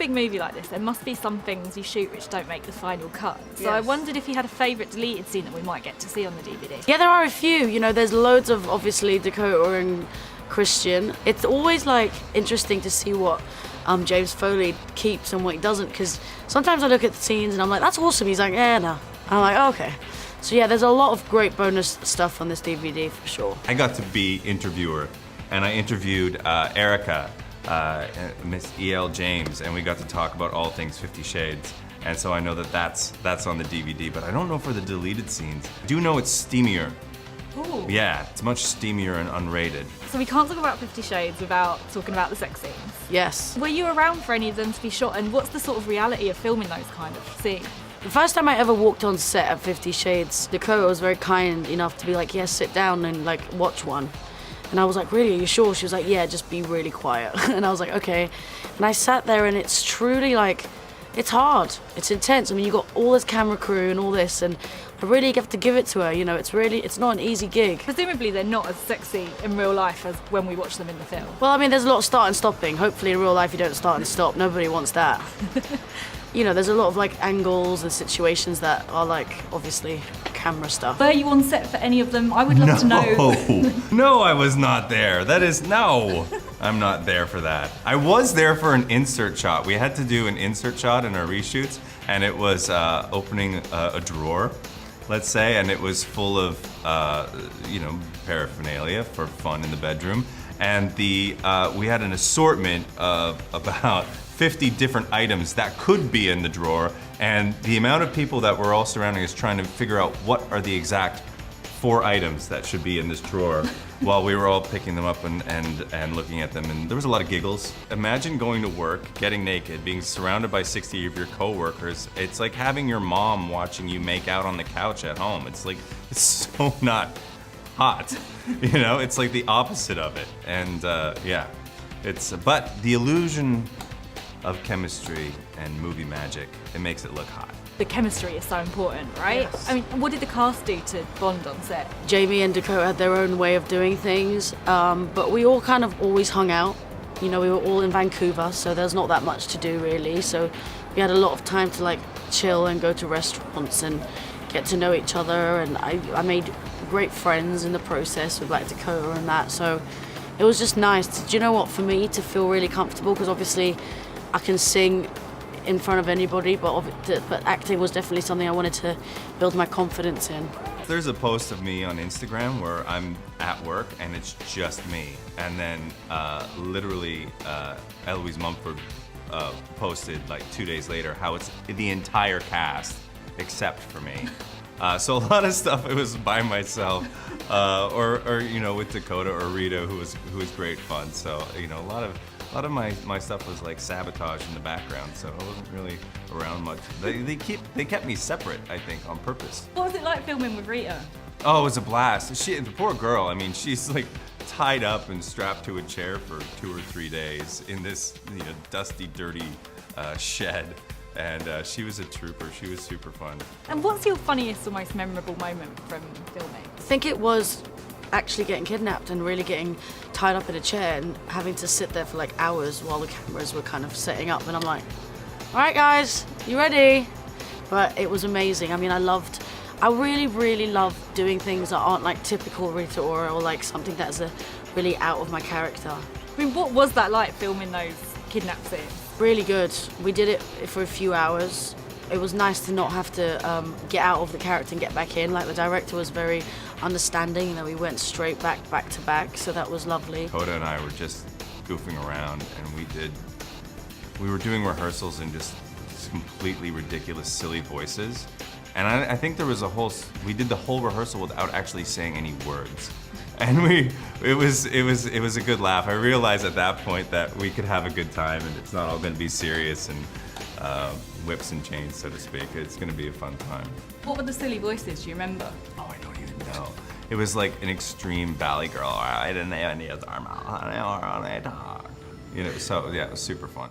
big movie like this, there must be some things you shoot which don't make the final cut. So Yes. I wondered if you had a favourite deleted scene that we might get to see on the DVD. Yeah, there are a few. You know, there's loads of, obviously, Dakota and Christian. It's always, like, interesting to see what James Foley keeps and what he doesn't, because sometimes I look at the scenes and I'm like, that's awesome. He's like, yeah, no. I'm like, okay. So yeah, there's a lot of great bonus stuff on this DVD for sure. I got to be interviewer, and I interviewed Erica, Miss E.L. James, and we got to talk about all things 50 Shades. And so I know that that's on the DVD, but I don't know for the deleted scenes. I do know it's steamier. Ooh. Yeah, it's much steamier and unrated. So we can't talk about 50 Shades without talking about the sex scenes. Yes. Were you around for any of them to be shot, and what's the sort of reality of filming those kind of scenes? The first time I ever walked on set at 50 Shades, Dakota was very kind enough to be like, yes, sit down and like watch one. And I was like, really, are you sure? She was like, yeah, just be really quiet. And I was like, okay. And I sat there and it's truly like, it's hard, it's intense. I mean, you got all this camera crew and all this, and I really have to give it to her, you know, it's not an easy gig. Presumably they're not as sexy in real life as when we watch them in the film. Well, I mean, there's a lot of start and stopping. Hopefully in real life you don't start and stop. Nobody wants that. You know, there's a lot of like angles and situations that are like, obviously, camera stuff. Were you on set for any of them? I would love to know. No, I was not there. No, I'm not there for that. I was there for an insert shot. We had to do an insert shot in our reshoots, and it was opening a drawer, let's say, and it was full of, you know, paraphernalia for fun in the bedroom. And we had an assortment of about 50 different items that could be in the drawer, and the amount of people that were all surrounding us trying to figure out what are the exact 4 items that should be in this drawer while we were all picking them up and looking at them, and there was a lot of giggles. Imagine going to work, getting naked, being surrounded by 60 of your coworkers. It's like having your mom watching you make out on the couch at home. It's like, it's so not hot, you know? It's like the opposite of it, and yeah. But the illusion of chemistry and movie magic, it makes it look hot. The chemistry is so important, right? Yes. I mean, what did the cast do to bond on set? Jamie and Dakota had their own way of doing things, but we all kind of always hung out. You know, we were all in Vancouver, so there's not that much to do really. So we had a lot of time to like chill and go to restaurants and get to know each other. And I made great friends in the process with like Dakota and that. So it was just nice. Do you know what? For me to feel really comfortable, because obviously I can sing in front of anybody, but acting was definitely something I wanted to build my confidence in. There's a post of me on Instagram where I'm at work and it's just me. And then literally Eloise Mumford posted like 2 days later how it's the entire cast except for me. So a lot of stuff it was by myself, or you know, with Dakota or Rita, who was great fun. So you know, a lot of my stuff was like sabotage in the background, so I wasn't really around much. They kept me separate, I think, on purpose. What was it like filming with Rita? Oh, it was a blast. The poor girl. I mean, she's like tied up and strapped to a chair for 2 or 3 days in this, you know, dusty, dirty shed. And she was a trooper. She was super fun. And what's your funniest or most memorable moment from filming? I think it was actually getting kidnapped and really getting tied up in a chair and having to sit there for like hours while the cameras were kind of setting up, and I'm like, all right guys, you ready? But it was amazing. I mean, I really love doing things that aren't like typical Rita Ora, or like something that's really out of my character. I mean, what was that like filming those kidnap scenes? Really good. We did it for a few hours. It was nice to not have to get out of the character and get back in. Like, the director was very understanding, you know, we went straight back to back, so that was lovely. Hoda and I were just goofing around, and we were doing rehearsals in just completely ridiculous, silly voices. And I think we did the whole rehearsal without actually saying any words. And it was a good laugh. I realized at that point that we could have a good time, and it's not all gonna be serious and whips and chains, so to speak. It's gonna be a fun time. What were the silly voices, do you remember? Oh, I don't even know. It was like an extreme Valley Girl. I didn't have any other arm. You know, so yeah, it was super fun.